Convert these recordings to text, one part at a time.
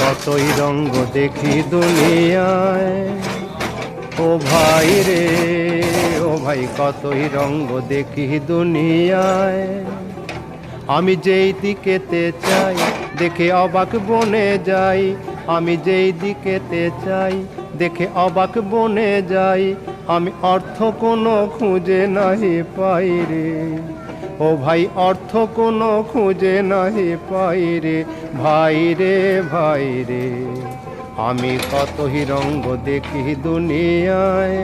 কতই রঙ্গ দেখি দুনিয়ায়, ও ভাই রে ও ভাই কতই রঙ্গ দেখি দুনিয়ায়। আমি যেই দিকেতে চাই দেখে অবাক বনে যাই, আমি যেই দিকেতে চাই দেখে অবাক বনে যাই। আমি অর্থ কোনো খুঁজে নাহি পাই রে, ও ভাই অর্থ কোনো খুঁজে নাহি পাই রে। ভাই রে ভাই রে আমি কতই রঙ্গ দেখি দুনিয়ায়।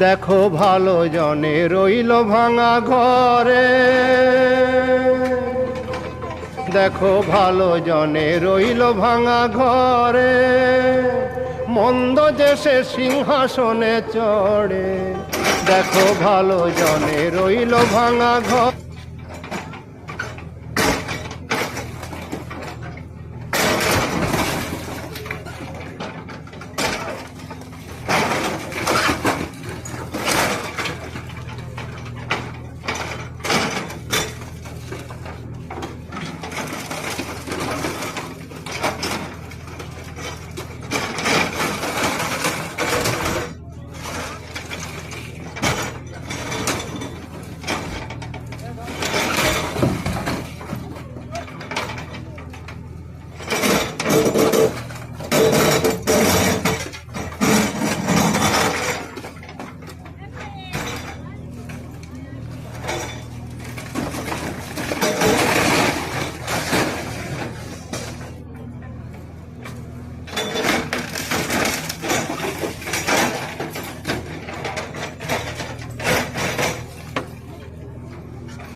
দেখো ভালো জনে রইল ভাঙা ঘরে, দেখো ভালো জনে রইল ভাঙা ঘরে। মন্দ যে সে সিংহাসনে চড়ে, দেখো ভালো জনে রইল ভাঙা ঘর।